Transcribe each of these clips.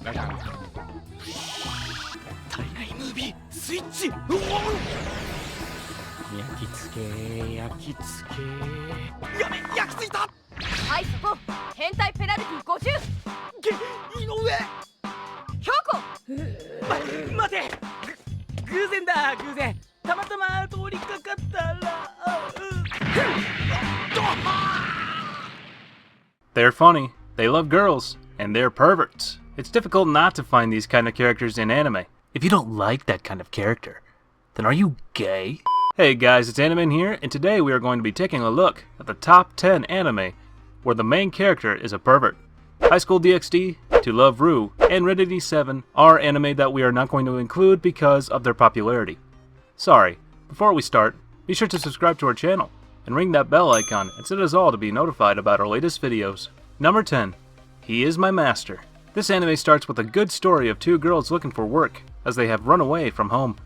ガシャン。体内ムービースイッチ。焼き付け焼き付け。やべ、焼き付いた。はい、そこ変態ペナルティ50。井上京子。待て、偶然だ、偶然。たまたま通りかかったら。They're funny, they love girls, and they're perverts. It's difficult not to find these kind of characters in anime. If you don't like that kind of character, then are you gay? Hey guys, it's Animin here, and today we are going to be taking a look at the top 10 anime where the main character is a pervert. High School DxD, To Love Ru, and Renity 7 are anime that we are not going to include because of their popularity. Sorry, before we start, be sure to subscribe to our channel and ring that bell icon and set us all to be notified about our latest videos. Number 10. He is My Master. This anime starts with a good story of two girls looking for work as they have run away from home.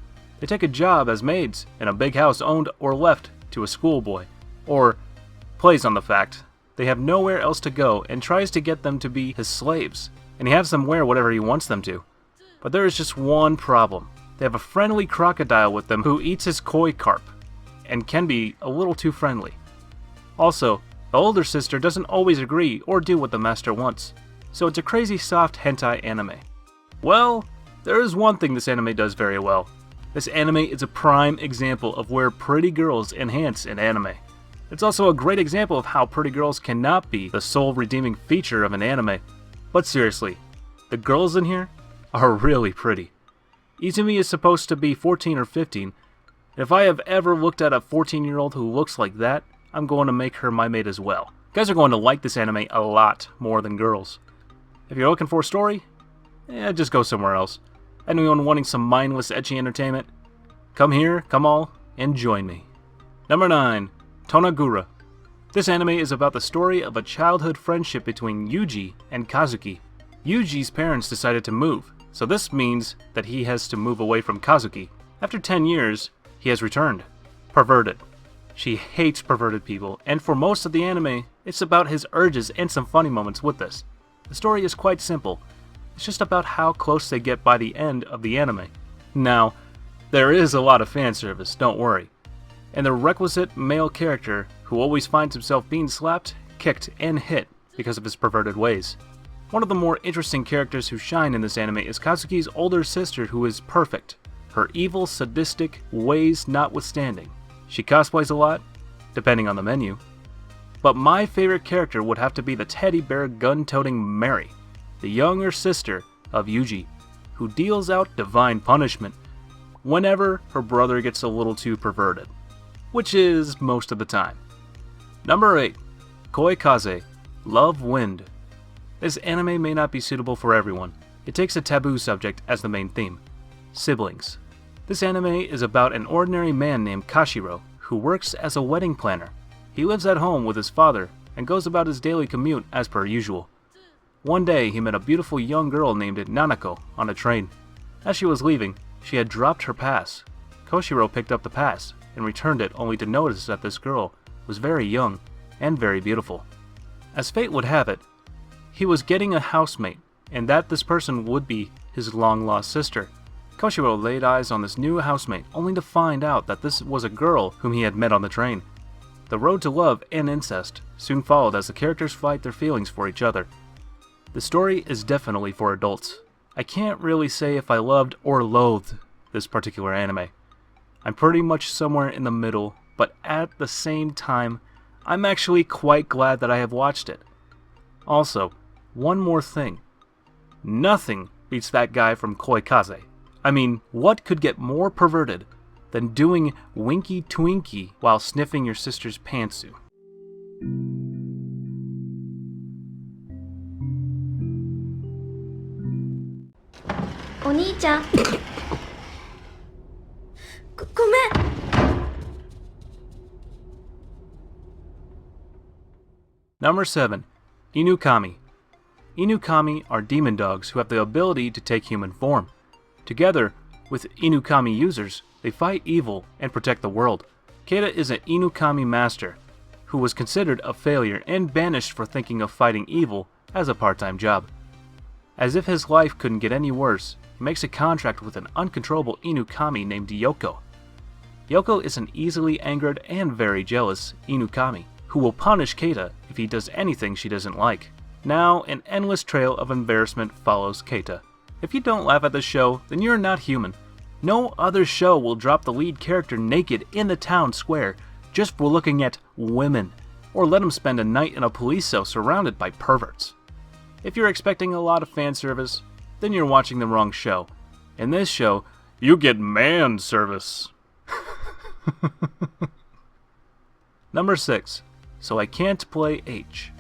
They take a job as maids in a big house owned or left to a schoolboy, or plays on the fact they have nowhere else to go and tries to get them to be his slaves, and he has them wear whatever he wants them to. But there is just one problem. They have a friendly crocodile with them who eats his koi carp, and can be a little too friendly. Also, the older sister doesn't always agree or do what the master wants, so it's a crazy soft hentai anime. Well, there is one thing this anime does very well. This anime is a prime example of where pretty girls enhance in anime. It's also a great example of how pretty girls cannot be the sole redeeming feature of an anime. But seriously, the girls in here are really pretty. Izumi is supposed to be 14 or 15. If I have ever looked at a 14-year-old who looks like that, I'm going to make her my mate as well. Guys are going to like this anime a lot more than girls. If you're looking for a story, just go somewhere else. Anyone wanting some mindless ecchi entertainment, come here, come all, and join me. Number 9. Tonagura. This anime is about the story of a childhood friendship between Yuji and Kazuki. Yuji's parents decided to move, so this means that he has to move away from Kazuki. After 10 years, he has returned. Perverted. She hates perverted people, and for most of the anime, it's about his urges and some funny moments with this. The story is quite simple. It's just about how close they get by the end of the anime. Now, there is a lot of fan service, don't worry. And the requisite male character who always finds himself being slapped, kicked, and hit because of his perverted ways. One of the more interesting characters who shine in this anime is Kazuki's older sister, who is perfect. Her evil, sadistic ways notwithstanding. She cosplays a lot, depending on the menu. But my favorite character would have to be the teddy bear gun-toting Mary, the younger sister of Yuji, who deals out divine punishment whenever her brother gets a little too perverted, which is most of the time. Number 8. Koi Kaze, Love Wind. This anime may not be suitable for everyone. It takes a taboo subject as the main theme, siblings. This anime is about an ordinary man named Kashiro who works as a wedding planner. He lives at home with his father and goes about his daily commute as per usual. One day he met a beautiful young girl named Nanako on a train. As she was leaving, she had dropped her pass. Koshiro picked up the pass and returned it only to notice that this girl was very young and very beautiful. As fate would have it, he was getting a housemate, and that this person would be his long-lost sister. Koshiro laid eyes on this new housemate only to find out that this was a girl whom he had met on the train. The road to love and incest soon followed as the characters fight their feelings for each other. The story is definitely for adults. I can't really say if I loved or loathed this particular anime. I'm pretty much somewhere in the middle, but at the same time, I'm actually quite glad that I have watched it. Also, one more thing. Nothing beats that guy from Koi Kaze. I mean, what could get more perverted than doing Winky Twinky while sniffing your sister's pantsu? Oni-chan. ごめん。 Number 7. Inukami. Inukami are demon dogs who have the ability to take human form. Together with Inukami users, they fight evil and protect the world. Keita is an Inukami master who was considered a failure and banished for thinking of fighting evil as a part-time job. As if his life couldn't get any worse, he makes a contract with an uncontrollable Inukami named Yoko. Yoko is an easily angered and very jealous Inukami, who will punish Keita if he does anything she doesn't like. Now, an endless trail of embarrassment follows Keita. If you don't laugh at this show, then you're not human. No other show will drop the lead character naked in the town square just for looking at women, or let him spend a night in a police cell surrounded by perverts. If you're expecting a lot of fan service, then you're watching the wrong show. In this show, you get man service. Number 6. So I Can't Play H.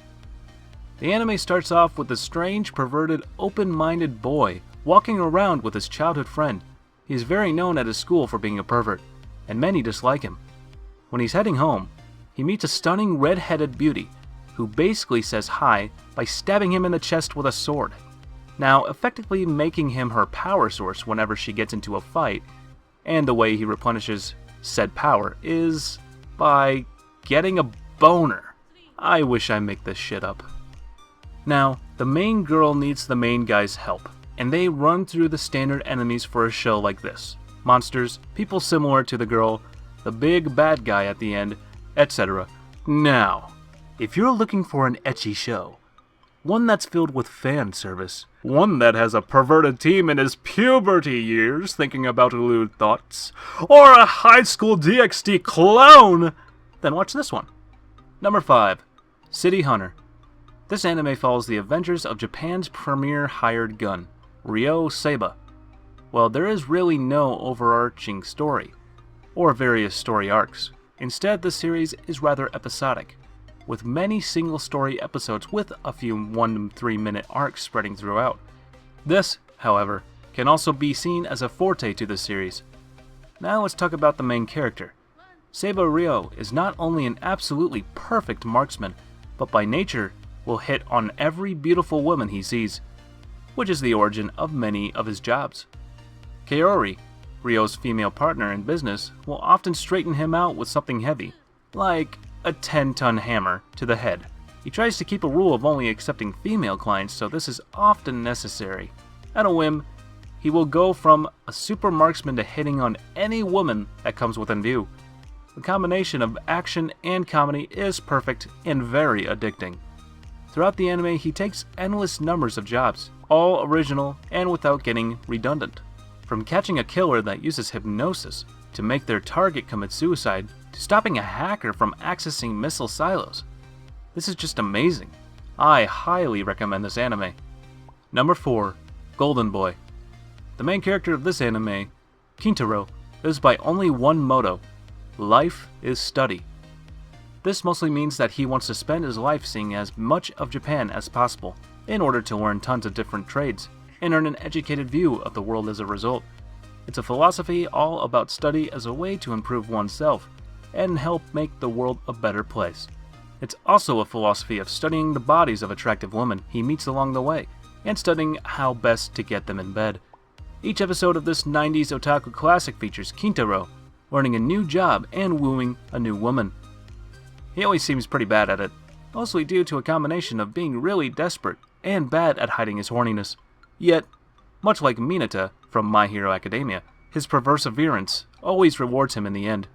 The anime starts off with a strange, perverted, open-minded boy walking around with his childhood friend. He is very known at his school for being a pervert, and many dislike him. When he's heading home, he meets a stunning red-headed beauty who basically says hi by stabbing him in the chest with a sword. Now, effectively making him her power source whenever she gets into a fight, and the way he replenishes said power is by getting a boner. I wish I make this shit up. Now, the main girl needs the main guy's help, and they run through the standard enemies for a show like this. Monsters, people similar to the girl, the big bad guy at the end, etc. Now, if you're looking for an ecchi show, one that's filled with fan service, one that has a perverted teen in his puberty years thinking about lewd thoughts, or a high school DxD clone, then watch this one. Number 5. City Hunter. This anime follows the adventures of Japan's premier hired gun, Ryo Seiba. Well, there is really no overarching story, or various story arcs. Instead, the series is rather episodic, with many single-story episodes with a few 1 to 3 minute arcs spreading throughout. This, however, can also be seen as a forte to the series. Now let's talk about the main character. Seiba Ryo is not only an absolutely perfect marksman, but by nature will hit on every beautiful woman he sees, which is the origin of many of his jobs. Kaori, Ryo's female partner in business, will often straighten him out with something heavy, like a 10-ton hammer to the head. He tries to keep a rule of only accepting female clients, so this is often necessary. At a whim, he will go from a super marksman to hitting on any woman that comes within view. The combination of action and comedy is perfect and very addicting. Throughout the anime, he takes endless numbers of jobs, all original and without getting redundant. From catching a killer that uses hypnosis to make their target commit suicide, to stopping a hacker from accessing missile silos. This is just amazing. I highly recommend this anime. Number 4. Golden Boy. The main character of this anime, Kintaro, lives by only one motto: life is study. This mostly means that he wants to spend his life seeing as much of Japan as possible, in order to learn tons of different trades, and earn an educated view of the world as a result. It's a philosophy all about study as a way to improve oneself, and help make the world a better place. It's also a philosophy of studying the bodies of attractive women he meets along the way, and studying how best to get them in bed. Each episode of this 90s otaku classic features Kintaro learning a new job and wooing a new woman. He always seems pretty bad at it, mostly due to a combination of being really desperate and bad at hiding his horniness. Yet, much like Mineta from My Hero Academia, his perseverance always rewards him in the end.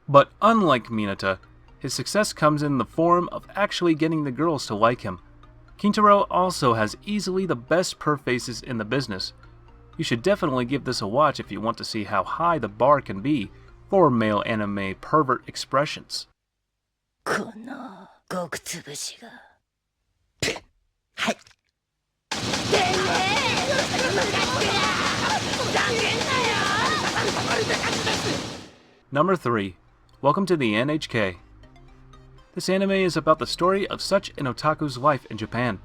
But unlike Mineta, his success comes in the form of actually getting the girls to like him. Kintaro also has easily the best perv faces in the business. You should definitely give this a watch if you want to see how high the bar can be for male anime pervert expressions. この極つぶしがはい Number 3. Welcome to the NHK. This anime is about the story of such an otaku's life in Japan.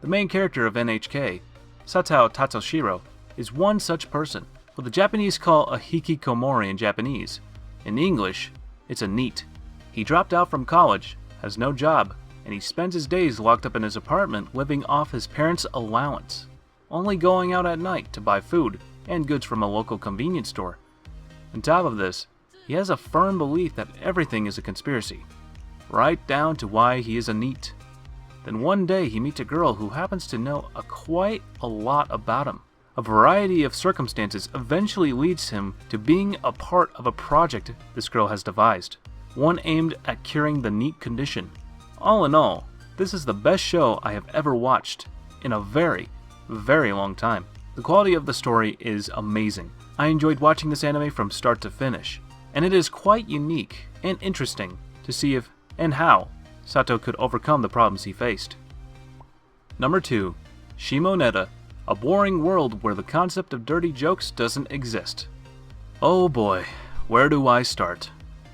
The main character of NHK, Satao Tatsushiro, is one such person, what the Japanese call a hikikomori in Japanese. In English, it's a NEET. He dropped out from college, has no job, and he spends his days locked up in his apartment living off his parents' allowance, only going out at night to buy food and goods from a local convenience store. On top of this, he has a firm belief that everything is a conspiracy, right down to why he is a NEET. Then one day he meets a girl who happens to know quite a lot about him. A variety of circumstances eventually leads him to being a part of a project this girl has devised, one aimed at curing the NEET condition. All in all, this is the best show I have ever watched in a very, very long time. The quality of the story is amazing. I enjoyed watching this anime from start to finish, and it is quite unique and interesting to see if and how Sato could overcome the problems he faced. Number 2. Shimoneta, a boring world where the concept of dirty jokes doesn't exist. Oh boy, where do I start?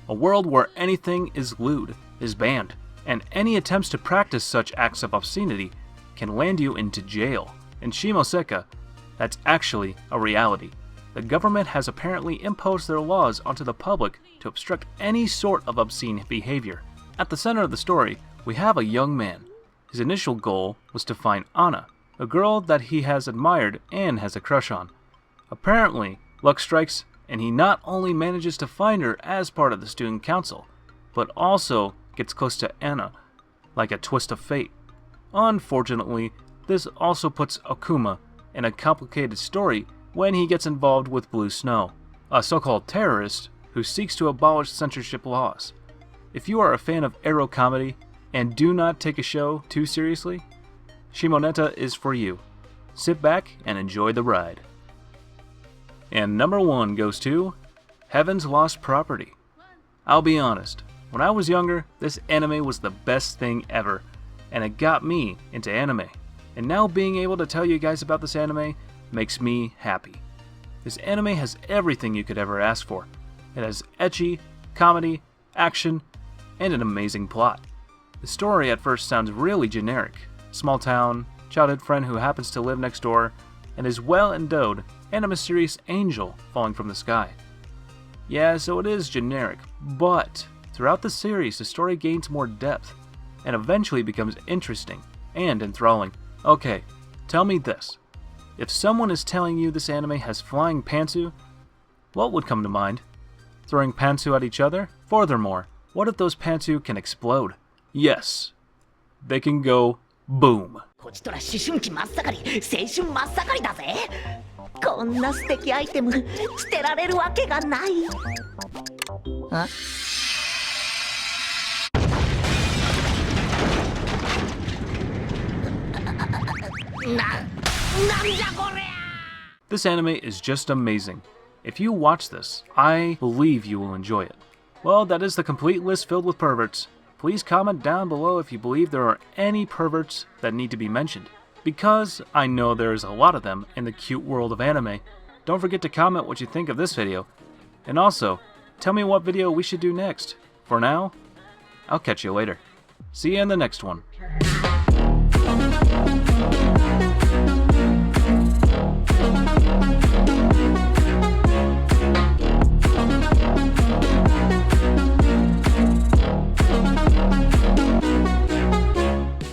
A world where anything is lewd, is banned, and any attempts to practice such acts of obscenity can land you into jail. In Shimoseka, that's actually a reality. The government has apparently imposed their laws onto the public to obstruct any sort of obscene behavior. At the center of the story, we have a young man. His initial goal was to find Anna, a girl that he has admired and has a crush on. Apparently, luck strikes, and he not only manages to find her as part of the student council, but also gets close to Anna, like a twist of fate. Unfortunately, this also puts Okuma in a complicated story when he gets involved with Blue Snow, a so-called terrorist who seeks to abolish censorship laws. If you are a fan of ero comedy and do not take a show too seriously, Shimoneta is for you. Sit back and enjoy the ride. And number 1 goes to Heaven's Lost Property. I'll be honest, when I was younger, this anime was the best thing ever, and it got me into anime. And now being able to tell you guys about this anime makes me happy. This anime has everything you could ever ask for. It has ecchi, comedy, action, and an amazing plot. The story at first sounds really generic. Small town, childhood friend who happens to live next door, and is well endowed, and a mysterious angel falling from the sky. Yeah, so it is generic, but throughout the series the story gains more depth, and eventually becomes interesting and enthralling. Okay, tell me this. If someone is telling you this anime has flying pantsu, what would come to mind? Throwing pantsu at each other? Furthermore, what if those pantsu can explode? Yes, they can go boom. こちとら思春期真っ盛り、青春真っ盛りだぜ。こんな素敵アイテム捨てられるわけがない。あ？なんじゃこりゃ！ This anime is just amazing. If you watch this, I believe you will enjoy it. Well, that is the complete list filled with perverts. Please comment down below if you believe there are any perverts that need to be mentioned, because I know there is a lot of them in the cute world of anime. Don't forget to comment what you think of this video, and also, tell me what video we should do next. For now, I'll catch you later. See you in the next one.